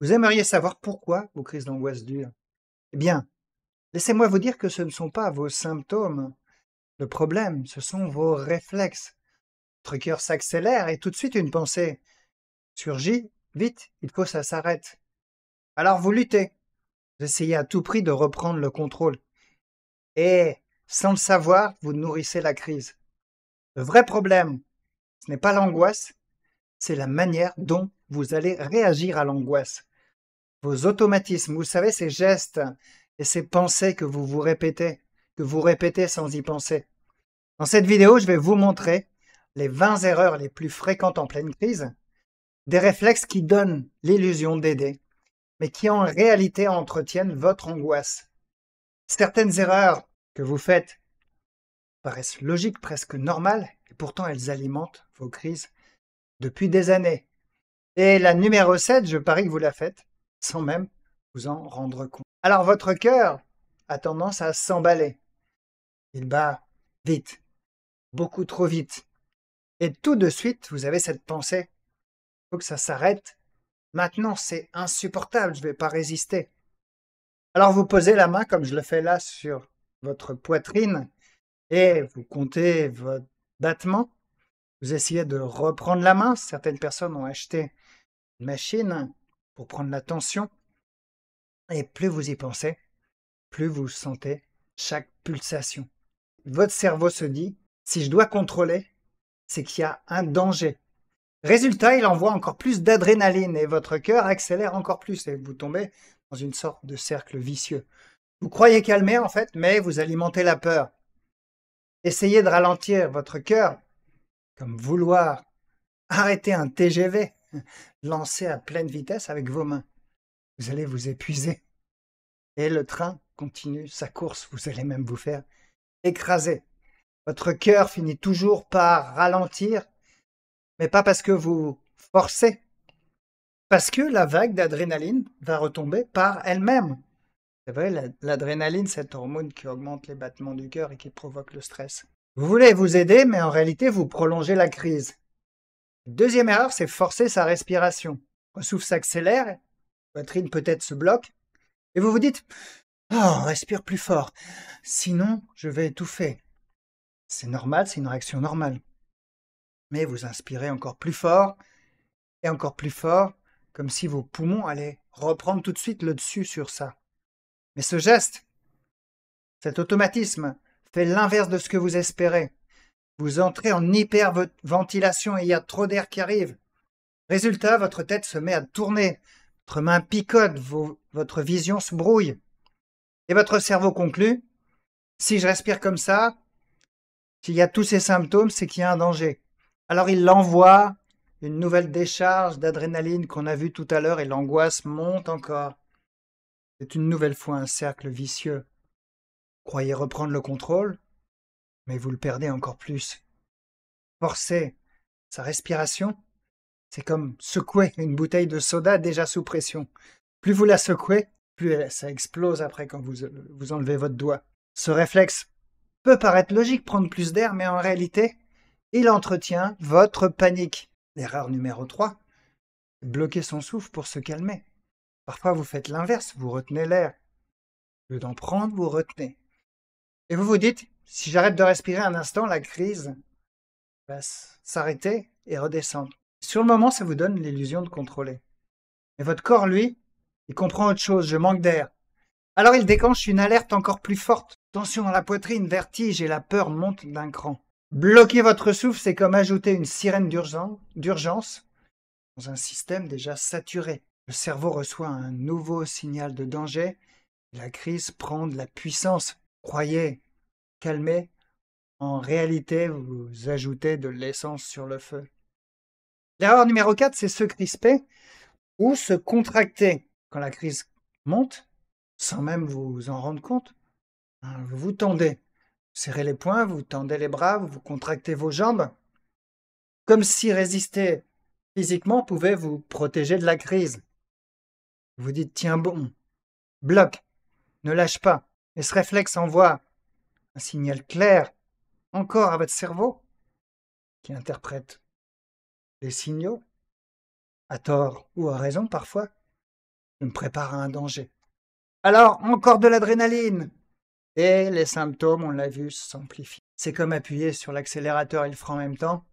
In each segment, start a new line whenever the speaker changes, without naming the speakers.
Vous aimeriez savoir pourquoi vos crises d'angoisse durent? Eh bien, laissez-moi vous dire que ce ne sont pas vos symptômes. Le problème, ce sont vos réflexes. Votre cœur s'accélère et tout de suite une pensée surgit. Vite, il faut que ça s'arrête. Alors vous luttez. Vous essayez à tout prix de reprendre le contrôle. Et, sans le savoir, vous nourrissez la crise. Le vrai problème, ce n'est pas l'angoisse, c'est la manière dont vous allez réagir à l'angoisse. Vos automatismes, vous savez, ces gestes et ces pensées que vous répétez sans y penser. Dans cette vidéo, je vais vous montrer les 20 erreurs les plus fréquentes en pleine crise, des réflexes qui donnent l'illusion d'aider, mais qui en réalité entretiennent votre angoisse. Certaines erreurs que vous faites paraissent logiques, presque normales, et pourtant elles alimentent vos crises depuis des années. Et la numéro 7, je parie que vous la faites, sans même vous en rendre compte. Alors votre cœur a tendance à s'emballer. Il bat vite, beaucoup trop vite. Et tout de suite, vous avez cette pensée, il faut que ça s'arrête. Maintenant, c'est insupportable, je ne vais pas résister. Alors vous posez la main, comme je le fais là, sur votre poitrine, et vous comptez votre battement. Vous essayez de reprendre la main. Certaines personnes ont acheté une machine pour prendre la tension. Et plus vous y pensez, plus vous sentez chaque pulsation. Votre cerveau se dit, si je dois contrôler, c'est qu'il y a un danger. Résultat, il envoie encore plus d'adrénaline et votre cœur accélère encore plus et vous tombez dans une sorte de cercle vicieux. Vous croyez calmer en fait, mais vous alimentez la peur. Essayez de ralentir votre cœur, comme vouloir arrêter un TGV lancé à pleine vitesse avec vos mains. Vous allez vous épuiser. Et le train continue sa course, vous allez même vous faire écraser. Votre cœur finit toujours par ralentir, mais pas parce que vous forcez, parce que la vague d'adrénaline va retomber par elle-même. C'est vrai, l'adrénaline, cette hormone qui augmente les battements du cœur et qui provoque le stress. Vous voulez vous aider, mais en réalité, vous prolongez la crise. Deuxième erreur, c'est forcer sa respiration. Votre souffle s'accélère, votre poitrine peut-être se bloque, et vous vous dites « Oh, respire plus fort, sinon je vais étouffer ». C'est normal, c'est une réaction normale. Mais vous inspirez encore plus fort, et encore plus fort, comme si vos poumons allaient reprendre tout de suite le dessus sur ça. Mais ce geste, cet automatisme, fait l'inverse de ce que vous espérez. Vous entrez en hyperventilation et il y a trop d'air qui arrive. Résultat, votre tête se met à tourner, votre main picote, votre vision se brouille. Et votre cerveau conclut, si je respire comme ça, s'il y a tous ces symptômes, c'est qu'il y a un danger. Alors il envoie une nouvelle décharge d'adrénaline qu'on a vue tout à l'heure et l'angoisse monte encore. C'est une nouvelle fois un cercle vicieux. Vous croyez reprendre le contrôle, mais vous le perdez encore plus. Forcer sa respiration, c'est comme secouer une bouteille de soda déjà sous pression. Plus vous la secouez, plus ça explose après quand vous enlevez votre doigt. Ce réflexe peut paraître logique, prendre plus d'air, mais en réalité, il entretient votre panique. L'erreur numéro 3, bloquer son souffle pour se calmer. Parfois, vous faites l'inverse, vous retenez l'air. Au lieu d'en prendre, vous retenez. Et vous vous dites, si j'arrête de respirer un instant, la crise va s'arrêter et redescendre. Sur le moment, ça vous donne l'illusion de contrôler. Mais votre corps, lui, il comprend autre chose, je manque d'air. Alors il déclenche une alerte encore plus forte. Tension dans la poitrine, vertige et la peur monte d'un cran. Bloquer votre souffle, c'est comme ajouter une sirène d'urgence dans un système déjà saturé. Le cerveau reçoit un nouveau signal de danger et la crise prend de la puissance. Croyez, calmez, en réalité, vous ajoutez de l'essence sur le feu. L'erreur numéro 4, c'est se crisper ou se contracter. Quand la crise monte, sans même vous en rendre compte, vous vous tendez. Vous serrez les poings, vous tendez les bras, vous contractez vos jambes, comme si résister physiquement pouvait vous protéger de la crise. Vous dites, tiens bon, bloque, ne lâche pas. Et ce réflexe envoie un signal clair encore à votre cerveau, qui interprète les signaux, à tort ou à raison parfois, je me prépare à un danger. Alors, encore de l'adrénaline. Et les symptômes, on l'a vu, s'amplifient. C'est comme appuyer sur l'accélérateur et le frein en même temps.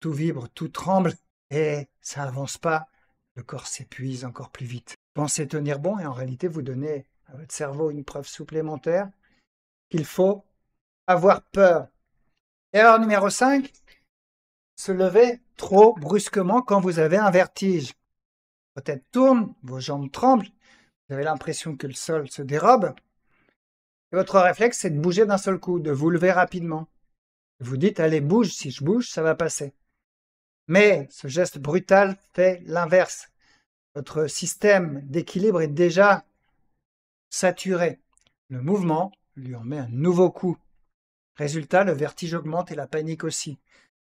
Tout vibre, tout tremble et ça avance pas. Le corps s'épuise encore plus vite. Pensez tenir bon et en réalité, vous donnez à votre cerveau une preuve supplémentaire qu'il faut avoir peur. Erreur numéro 5, se lever trop brusquement quand vous avez un vertige. Votre tête tourne, vos jambes tremblent, vous avez l'impression que le sol se dérobe. Et votre réflexe, c'est de bouger d'un seul coup, de vous lever rapidement. Vous dites, allez, bouge, si je bouge, ça va passer. Mais ce geste brutal fait l'inverse. Votre système d'équilibre est déjà saturé. Le mouvement lui en met un nouveau coup. Résultat, le vertige augmente et la panique aussi.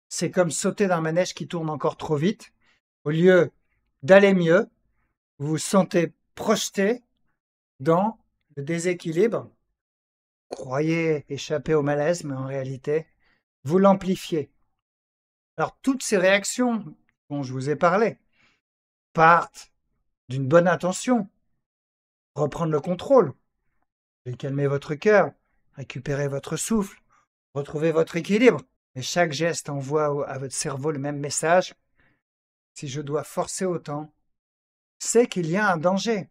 C'est comme sauter d'un manège qui tourne encore trop vite. Au lieu d'aller mieux, vous vous sentez projeté dans le déséquilibre. Croyez échapper au malaise, mais en réalité, vous l'amplifiez. Alors, toutes ces réactions dont je vous ai parlé partent d'une bonne intention. Reprendre le contrôle, calmer votre cœur, récupérer votre souffle, retrouver votre équilibre. Et chaque geste envoie à votre cerveau le même message. Si je dois forcer autant, c'est qu'il y a un danger.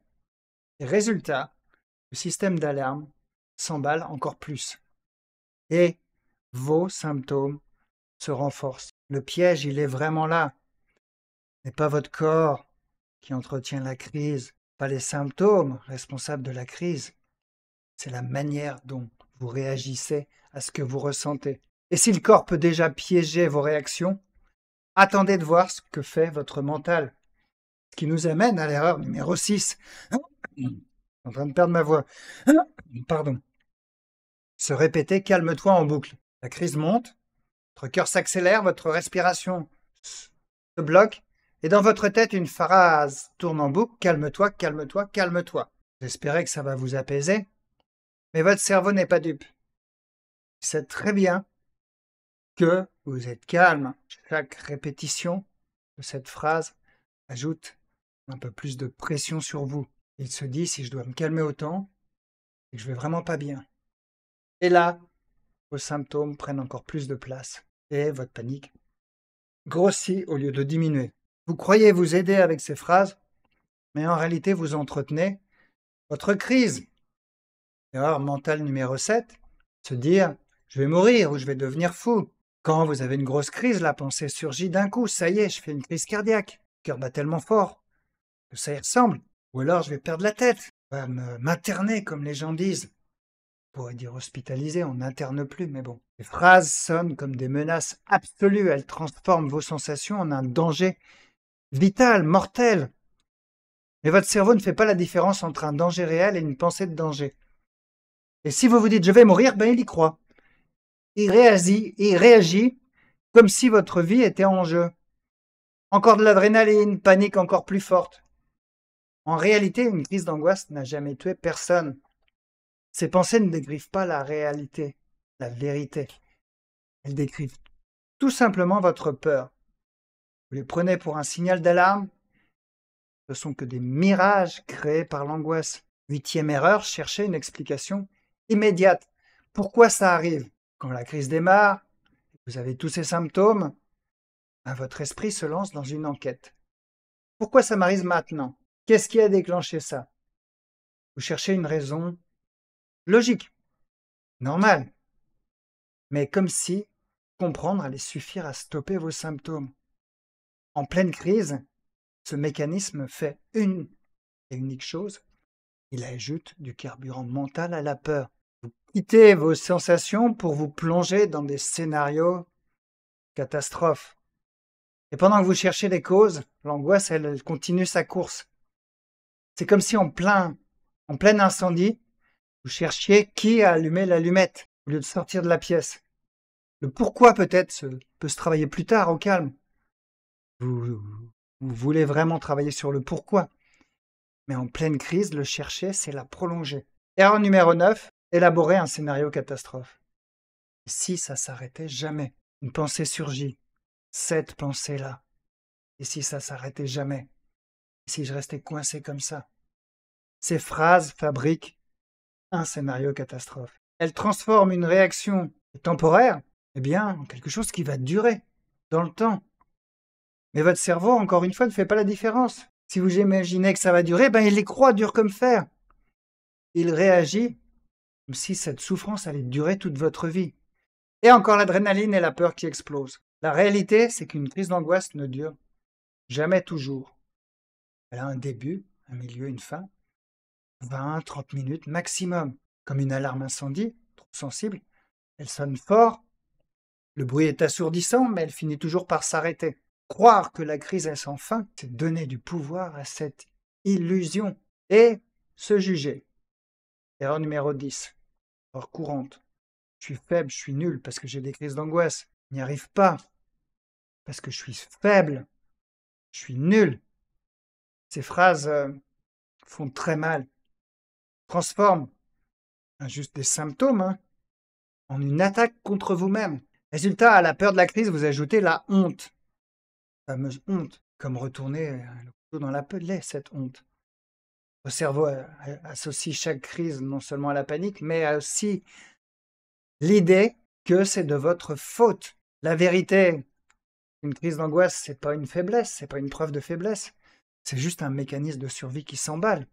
Et résultat, le système d'alarme s'emballe encore plus. Et vos symptômes se renforcent. Le piège, il est vraiment là. Ce n'est pas votre corps qui entretient la crise, pas les symptômes responsables de la crise. C'est la manière dont vous réagissez à ce que vous ressentez. Et si le corps peut déjà piéger vos réactions, attendez de voir ce que fait votre mental. Ce qui nous amène à l'erreur numéro 6. Je suis en train de perdre ma voix. Pardon. Se répéter « calme-toi » en boucle. La crise monte, votre cœur s'accélère, votre respiration se bloque, et dans votre tête, une phrase tourne en boucle « calme-toi, calme-toi, calme-toi ». J'espérais que ça va vous apaiser, mais votre cerveau n'est pas dupe. Il sait très bien que vous êtes calme. Chaque répétition de cette phrase ajoute un peu plus de pression sur vous. Il se dit, si je dois me calmer autant, c'est que je vais vraiment pas bien. Et là, vos symptômes prennent encore plus de place et votre panique grossit au lieu de diminuer. Vous croyez vous aider avec ces phrases, mais en réalité, vous entretenez votre crise. Erreur mentale numéro 7, se dire « je vais mourir » ou « je vais devenir fou ». Quand vous avez une grosse crise, la pensée surgit d'un coup. Ça y est, je fais une crise cardiaque. Le cœur bat tellement fort que ça y ressemble. Ou alors je vais perdre la tête. Je vais m'interner, comme les gens disent. On pourrait dire hospitaliser, on n'interne plus, mais bon. Les phrases sonnent comme des menaces absolues. Elles transforment vos sensations en un danger vital, mortel. Mais votre cerveau ne fait pas la différence entre un danger réel et une pensée de danger. Et si vous vous dites « je vais mourir », ben il y croit. Il réagit comme si votre vie était en jeu. Encore de l'adrénaline, panique encore plus forte. En réalité, une crise d'angoisse n'a jamais tué personne. Ces pensées ne décrivent pas la réalité, la vérité. Elles décrivent tout simplement votre peur. Vous les prenez pour un signal d'alarme. Ce sont que des mirages créés par l'angoisse. 8e erreur, chercher une explication immédiate. Pourquoi ça arrive? Quand la crise démarre, vous avez tous ces symptômes, votre esprit se lance dans une enquête. Pourquoi ça m'arrive maintenant? Qu'est-ce qui a déclenché ça? Vous cherchez une raison logique, normale, mais comme si comprendre allait suffire à stopper vos symptômes. En pleine crise, ce mécanisme fait une et unique chose, il ajoute du carburant mental à la peur. Vous quittez vos sensations pour vous plonger dans des scénarios catastrophes. Et pendant que vous cherchez les causes, l'angoisse, elle continue sa course. C'est comme si en plein incendie, vous cherchiez qui a allumé l'allumette au lieu de sortir de la pièce. Le pourquoi peut-être peut se travailler plus tard au calme. Vous voulez vraiment travailler sur le pourquoi. Mais en pleine crise, le chercher, c'est la prolonger. Erreur numéro 9, élaborer un scénario catastrophe. Et si ça s'arrêtait jamais? Une pensée surgit. Cette pensée-là. Et si ça s'arrêtait jamais? Si je restais coincé comme ça? Ces phrases fabriquent un scénario catastrophe. Elles transforment une réaction temporaire, eh bien, en quelque chose qui va durer dans le temps. Mais votre cerveau, encore une fois, ne fait pas la différence. Si vous imaginez que ça va durer, ben il les croit dur comme fer. Il réagit comme si cette souffrance allait durer toute votre vie. Et encore l'adrénaline et la peur qui explosent. La réalité, c'est qu'une crise d'angoisse ne dure jamais toujours. Elle a un début, un milieu, une fin. 20, 30 minutes maximum. Comme une alarme incendie, trop sensible. Elle sonne fort. Le bruit est assourdissant, mais elle finit toujours par s'arrêter. Croire que la crise est sans fin, c'est donner du pouvoir à cette illusion. Et se juger. Erreur numéro 10. Erreur courante. Je suis faible, je suis nul parce que j'ai des crises d'angoisse. Je n'y arrive pas parce que je suis faible. Je suis nul. Ces phrases font très mal. Transforment juste des symptômes en une attaque contre vous-même. Résultat, à la peur de la crise, vous ajoutez la honte. La fameuse honte. Comme retourner le couteau dans la plaie, cette honte. Votre cerveau associe chaque crise non seulement à la panique, mais aussi l'idée que c'est de votre faute. La vérité, une crise d'angoisse, c'est pas une faiblesse, c'est pas une preuve de faiblesse. C'est juste un mécanisme de survie qui s'emballe.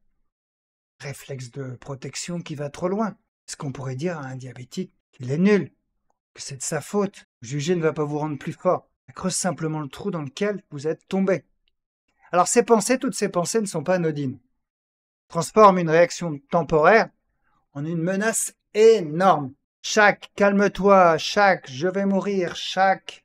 Réflexe de protection qui va trop loin. Est-ce qu'on pourrait dire à un diabétique qu'il est nul, que c'est de sa faute? Juger ne va pas vous rendre plus fort. Ça creuse simplement le trou dans lequel vous êtes tombé. Alors ces pensées, toutes ces pensées ne sont pas anodines. Transforment une réaction temporaire en une menace énorme. Chaque calme-toi, chaque je vais mourir, chaque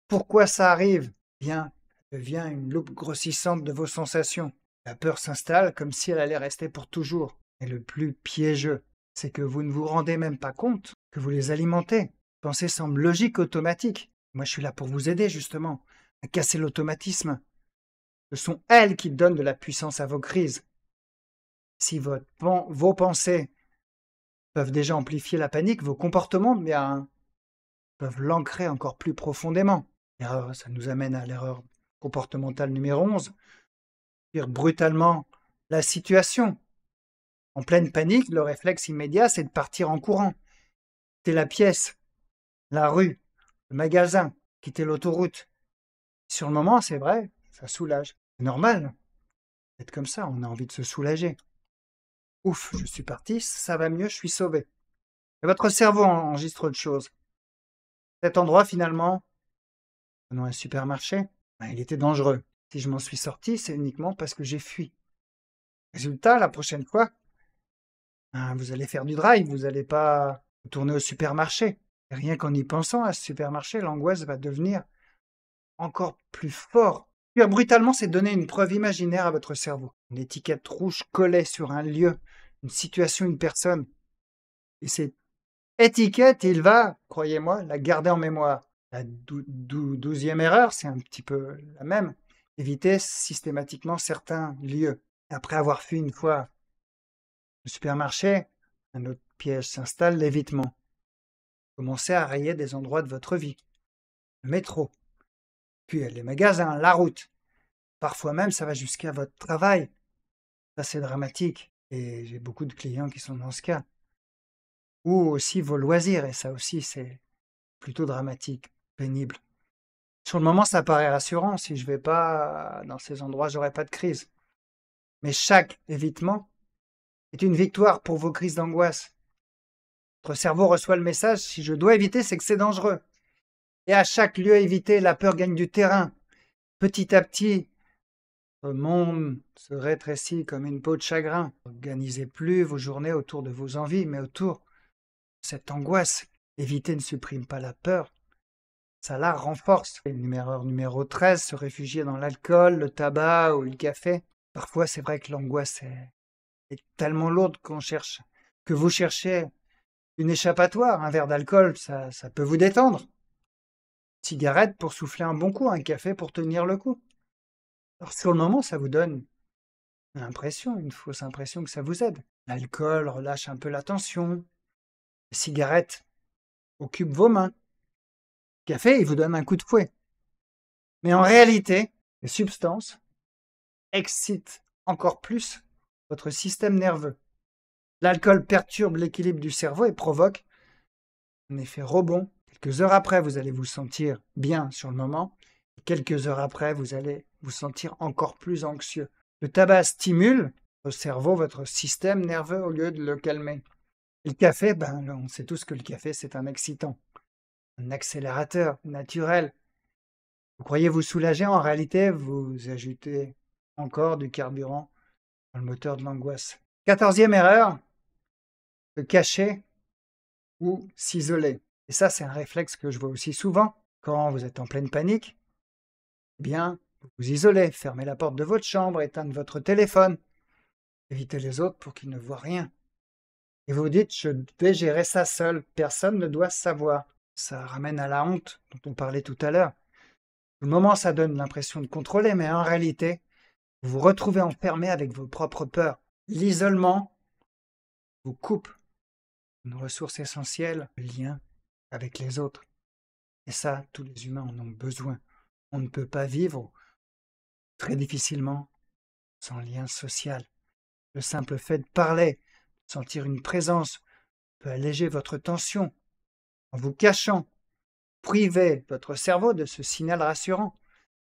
pourquoi ça arrive, bien, devient une loupe grossissante de vos sensations. La peur s'installe comme si elle allait rester pour toujours. Et le plus piégeux, c'est que vous ne vous rendez même pas compte que vous les alimentez. Pensée semble logique, automatique. Moi, je suis là pour vous aider, justement, à casser l'automatisme. Ce sont elles qui donnent de la puissance à vos crises. Si vos pensées peuvent déjà amplifier la panique, vos comportements bien, peuvent l'ancrer encore plus profondément. Ça nous amène à l'erreur comportementale numéro 11. Dire brutalement la situation. En pleine panique, le réflexe immédiat, c'est de partir en courant. Quitter la pièce, la rue, le magasin, quitter l'autoroute. Sur le moment, c'est vrai, ça soulage. C'est normal. C'est comme ça, on a envie de se soulager. Ouf, je suis parti, ça va mieux, je suis sauvé. Et votre cerveau enregistre autre chose. Cet endroit, finalement, dans un supermarché, il était dangereux. Si je m'en suis sorti, c'est uniquement parce que j'ai fui. Résultat, la prochaine fois, vous allez faire du drive, vous n'allez pas retourner au supermarché. Et rien qu'en y pensant à ce supermarché, l'angoisse va devenir encore plus forte. Puis brutalement, c'est donner une preuve imaginaire à votre cerveau. Une étiquette rouge collée sur un lieu, une situation, une personne. Et cette étiquette, il va, croyez-moi, la garder en mémoire. La 12e erreur, c'est un petit peu la même. Éviter systématiquement certains lieux. Après avoir fui une fois le supermarché, un autre piège s'installe, l'évitement. Commencez à rayer des endroits de votre vie. Le métro, puis les magasins, la route. Parfois même, ça va jusqu'à votre travail. Ça, c'est dramatique. Et j'ai beaucoup de clients qui sont dans ce cas. Ou aussi vos loisirs, et ça aussi, c'est plutôt dramatique, pénible. Sur le moment, ça paraît rassurant. Si je vais pas dans ces endroits, j'aurai pas de crise. Mais chaque évitement est une victoire pour vos crises d'angoisse. Votre cerveau reçoit le message, si je dois éviter, c'est que c'est dangereux. Et à chaque lieu évité, la peur gagne du terrain. Petit à petit, votre monde se rétrécit comme une peau de chagrin. Organisez plus vos journées autour de vos envies, mais autour de cette angoisse. Éviter ne supprime pas la peur, ça la renforce. Erreur numéro 13, se réfugier dans l'alcool, le tabac ou le café. Parfois, c'est vrai que l'angoisse est tellement lourde que vous cherchez une échappatoire. Un verre d'alcool, ça peut vous détendre. Cigarette pour souffler un bon coup, un café pour tenir le coup. Alors sur le moment, ça vous donne une fausse impression que ça vous aide. L'alcool relâche un peu la tension. La cigarette occupe vos mains. Le café, il vous donne un coup de fouet. Mais en réalité, les substances excite encore plus votre système nerveux. L'alcool perturbe l'équilibre du cerveau et provoque un effet rebond. Quelques heures après, vous allez vous sentir bien sur le moment. Et quelques heures après, vous allez vous sentir encore plus anxieux. Le tabac stimule votre cerveau, votre système nerveux au lieu de le calmer. Et le café, on sait tous que le café, c'est un excitant, un accélérateur naturel. Vous croyez vous soulager, en réalité, vous ajoutez encore du carburant dans le moteur de l'angoisse. 14e erreur, se cacher ou s'isoler. Et ça, c'est un réflexe que je vois aussi souvent. Quand vous êtes en pleine panique, eh bien, vous vous isolez, fermez la porte de votre chambre, éteignez votre téléphone, évitez les autres pour qu'ils ne voient rien. Et vous vous dites, je vais gérer ça seul, personne ne doit savoir. Ça ramène à la honte dont on parlait tout à l'heure. Au moment, ça donne l'impression de contrôler, mais en réalité, vous vous retrouvez enfermé avec vos propres peurs. L'isolement vous coupe une ressource essentielle, le lien avec les autres. Et ça, tous les humains en ont besoin. On ne peut pas vivre très difficilement sans lien social. Le simple fait de parler, de sentir une présence, peut alléger votre tension. En vous cachant, privez votre cerveau de ce signal rassurant.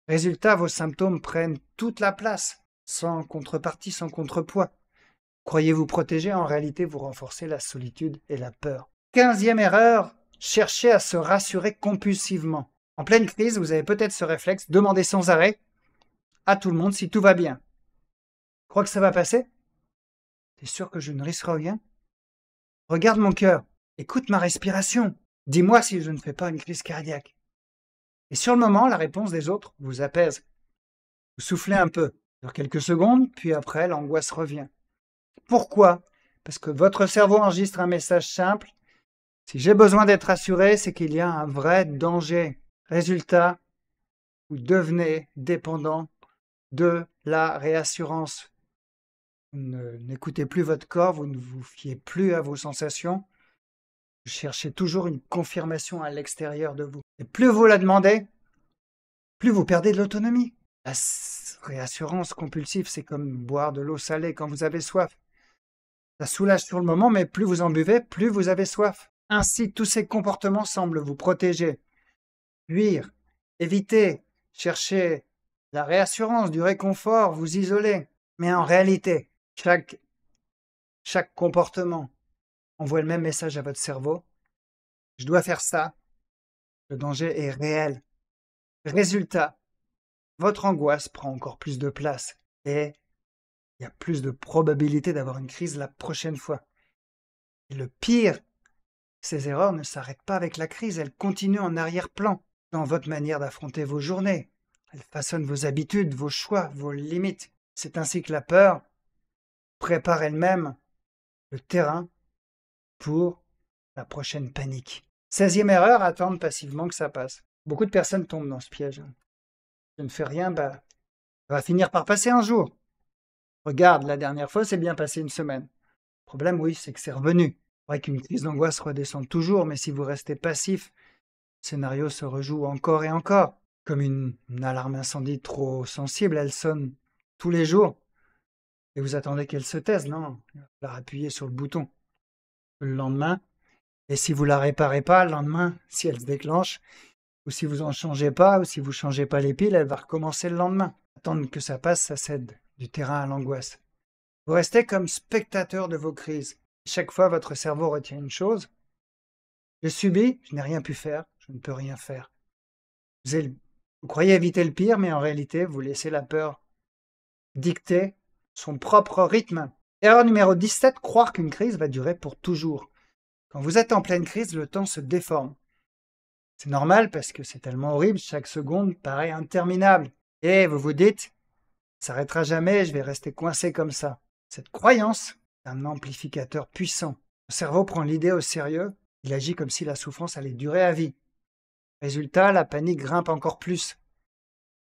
Résultat, vos symptômes prennent toute la place, sans contrepartie, sans contrepoids. Croyez-vous protéger, en réalité, vous renforcez la solitude et la peur. 15e erreur, cherchez à se rassurer compulsivement. En pleine crise, vous avez peut-être ce réflexe, demandez sans arrêt à tout le monde si tout va bien. Crois que ça va passer? T'es sûr que je ne risque rien? Regarde mon cœur, écoute ma respiration. Dis-moi si je ne fais pas une crise cardiaque. Et sur le moment, la réponse des autres vous apaise. Vous soufflez un peu, sur quelques secondes, puis après, l'angoisse revient. Pourquoi? Parce que votre cerveau enregistre un message simple. Si j'ai besoin d'être rassuré, c'est qu'il y a un vrai danger. Résultat, vous devenez dépendant de la réassurance. Vous n'écoutez plus votre corps, vous ne vous fiez plus à vos sensations. Vous cherchez toujours une confirmation à l'extérieur de vous. Et plus vous la demandez, plus vous perdez de l'autonomie. La réassurance compulsive, c'est comme boire de l'eau salée quand vous avez soif. Ça soulage sur le moment, mais plus vous en buvez, plus vous avez soif. Ainsi, tous ces comportements semblent vous protéger. Fuir, éviter, chercher la réassurance, du réconfort, vous isoler. Mais en réalité, chaque comportement envoie le même message à votre cerveau. Je dois faire ça. Le danger est réel. Résultat, votre angoisse prend encore plus de place et il y a plus de probabilité d'avoir une crise la prochaine fois. Et le pire, ces erreurs ne s'arrêtent pas avec la crise, elles continuent en arrière-plan, dans votre manière d'affronter vos journées. Elles façonnent vos habitudes, vos choix, vos limites. C'est ainsi que la peur prépare elle-même le terrain pour la prochaine panique. 16e erreur, attendre passivement que ça passe. Beaucoup de personnes tombent dans ce piège. Je ne fais rien, ça va finir par passer un jour. Regarde, la dernière fois, c'est bien passé une semaine. Le problème, oui, c'est que c'est revenu. C'est vrai qu'une crise d'angoisse redescend toujours, mais si vous restez passif, le scénario se rejoue encore et encore. Comme une alarme incendie trop sensible, elle sonne tous les jours. Et vous attendez qu'elle se taise, non? Il va falloir appuyer sur le bouton. Le lendemain, et si vous la réparez pas, le lendemain, si elle se déclenche, ou si vous en changez pas, ou si vous changez pas les piles, elle va recommencer le lendemain. Attendre que ça passe, ça cède du terrain à l'angoisse. Vous restez comme spectateur de vos crises. Chaque fois, votre cerveau retient une chose. Je subis, je n'ai rien pu faire, je ne peux rien faire. Vous croyez éviter le pire, mais en réalité, vous laissez la peur dicter son propre rythme. Erreur numéro 17, croire qu'une crise va durer pour toujours. Quand vous êtes en pleine crise, le temps se déforme. C'est normal parce que c'est tellement horrible, chaque seconde paraît interminable. Et vous vous dites, ça s'arrêtera jamais, je vais rester coincé comme ça. Cette croyance est un amplificateur puissant. Le cerveau prend l'idée au sérieux, il agit comme si la souffrance allait durer à vie. Résultat, la panique grimpe encore plus.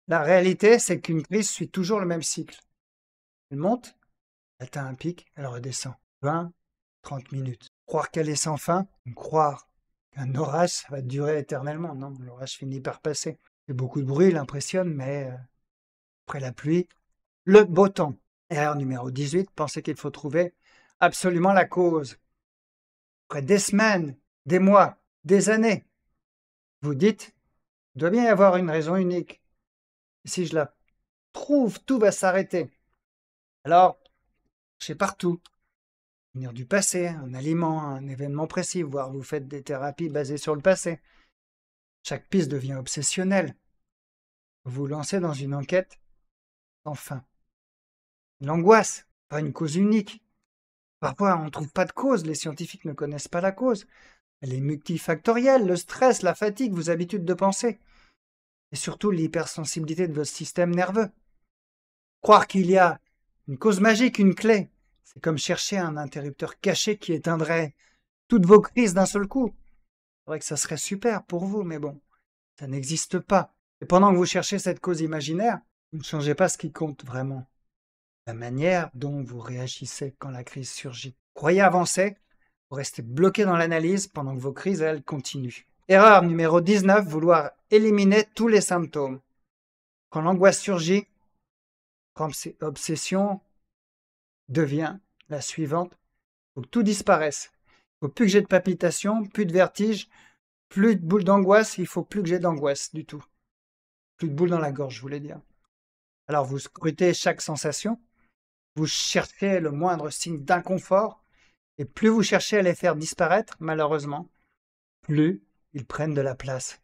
La réalité, c'est qu'une crise suit toujours le même cycle. Elle monte, elle atteint un pic, elle redescend. 20, 30 minutes. Croire qu'elle est sans fin, croire qu'un orage va durer éternellement. Non, l'orage finit par passer. Il y a beaucoup de bruit, il impressionne, mais après la pluie, le beau temps. Erreur numéro 18, pensez qu'il faut trouver absolument la cause. Après des semaines, des mois, des années, vous dites, il doit bien y avoir une raison unique. Et si je la trouve, tout va s'arrêter. Alors, cherchez partout. Venir du passé, un aliment, un événement précis, voire vous faites des thérapies basées sur le passé. Chaque piste devient obsessionnelle. Vous vous lancez dans une enquête sans fin. L'angoisse, pas une cause unique. Parfois, on ne trouve pas de cause, les scientifiques ne connaissent pas la cause. Elle est multifactorielle, le stress, la fatigue, vos habitudes de pensée. Et surtout l'hypersensibilité de votre système nerveux. Croire qu'il y a une cause magique, une clé, c'est comme chercher un interrupteur caché qui éteindrait toutes vos crises d'un seul coup. C'est vrai que ça serait super pour vous, mais bon, ça n'existe pas. Et pendant que vous cherchez cette cause imaginaire, vous ne changez pas ce qui compte vraiment. La manière dont vous réagissez quand la crise surgit. Croyez avancer, vous restez bloqué dans l'analyse pendant que vos crises, elles, continuent. Erreur numéro 19, vouloir éliminer tous les symptômes. Quand l'angoisse surgit, obsession devient la suivante. Il faut que tout disparaisse. Il ne faut plus que j'ai de palpitations, plus de vertige, plus de boules d'angoisse. Il ne faut plus que j'ai d'angoisse du tout. Plus de boules dans la gorge, je voulais dire. Alors vous scrutez chaque sensation, vous cherchez le moindre signe d'inconfort, et plus vous cherchez à les faire disparaître, malheureusement, plus ils prennent de la place.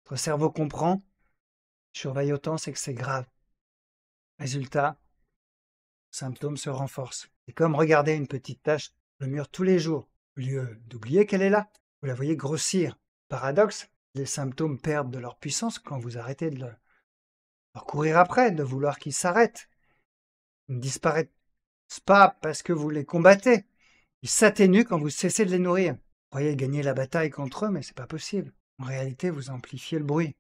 Votre cerveau comprend, surveille autant, c'est que c'est grave. Résultat, le symptôme se renforce. C'est comme regarder une petite tache sur le mur tous les jours. Au lieu d'oublier qu'elle est là, vous la voyez grossir. Paradoxe, les symptômes perdent de leur puissance quand vous arrêtez de leur courir après, de vouloir qu'ils s'arrêtent. Ils ne disparaissent pas parce que vous les combattez. Ils s'atténuent quand vous cessez de les nourrir. Vous croyez gagner la bataille contre eux, mais c'est pas possible. En réalité, vous amplifiez le bruit.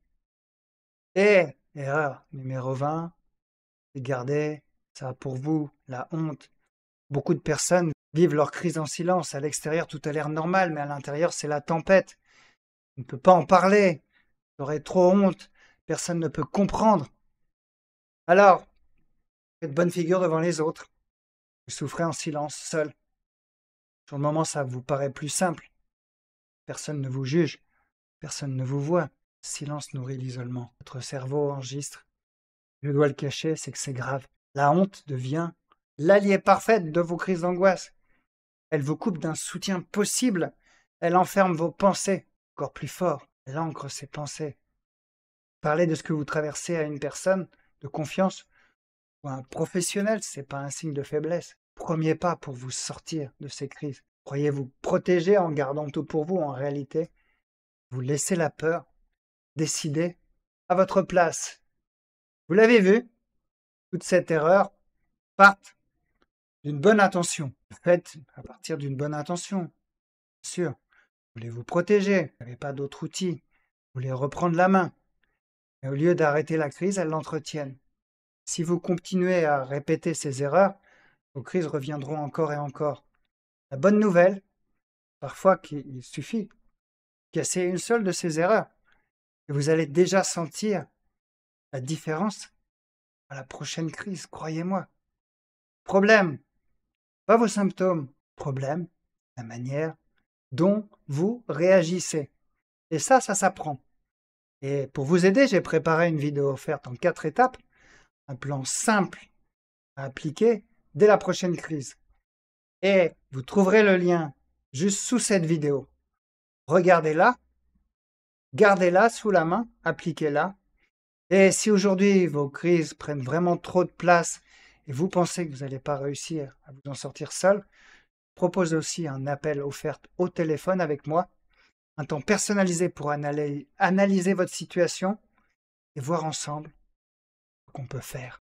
Et, erreur numéro 20, c'est garder ça pour vous, la honte. Beaucoup de personnes vivent leur crise en silence. À l'extérieur, tout a l'air normal, mais à l'intérieur, c'est la tempête. On ne peut pas en parler. J'aurais trop honte. Personne ne peut comprendre. Alors, faites bonne figure devant les autres. Vous souffrez en silence, seul. Sur le moment, ça vous paraît plus simple. Personne ne vous juge. Personne ne vous voit. Le silence nourrit l'isolement. Votre cerveau enregistre. Je dois le cacher, c'est que c'est grave. La honte devient l'allié parfait de vos crises d'angoisse. Elle vous coupe d'un soutien possible. Elle enferme vos pensées encore plus fort. Elle ancre ces pensées. Parler de ce que vous traversez à une personne de confiance ou à un professionnel, c'est pas un signe de faiblesse. Premier pas pour vous sortir de ces crises. Croyez vous protéger en gardant tout pour vous. En réalité, vous laissez la peur décider à votre place. Vous l'avez vu, toute cette erreur part d'une bonne intention. Faites à partir d'une bonne intention. Bien sûr, vous voulez vous protéger, vous n'avez pas d'autre outil. Vous voulez reprendre la main. Mais au lieu d'arrêter la crise, elles l'entretiennent. Si vous continuez à répéter ces erreurs, vos crises reviendront encore et encore. La bonne nouvelle, parfois qu'il suffit de casser une seule de ces erreurs, et vous allez déjà sentir la différence à la prochaine crise, croyez-moi. Problème, pas vos symptômes. Problème, la manière dont vous réagissez. Et ça s'apprend. Et pour vous aider, j'ai préparé une vidéo offerte en 4 étapes, un plan simple à appliquer dès la prochaine crise. Et vous trouverez le lien juste sous cette vidéo. Regardez-la, gardez-la sous la main, appliquez-la. Et si aujourd'hui vos crises prennent vraiment trop de place et vous pensez que vous n'allez pas réussir à vous en sortir seul, je propose aussi un appel offert au téléphone avec moi, un temps personnalisé pour analyser votre situation et voir ensemble ce qu'on peut faire.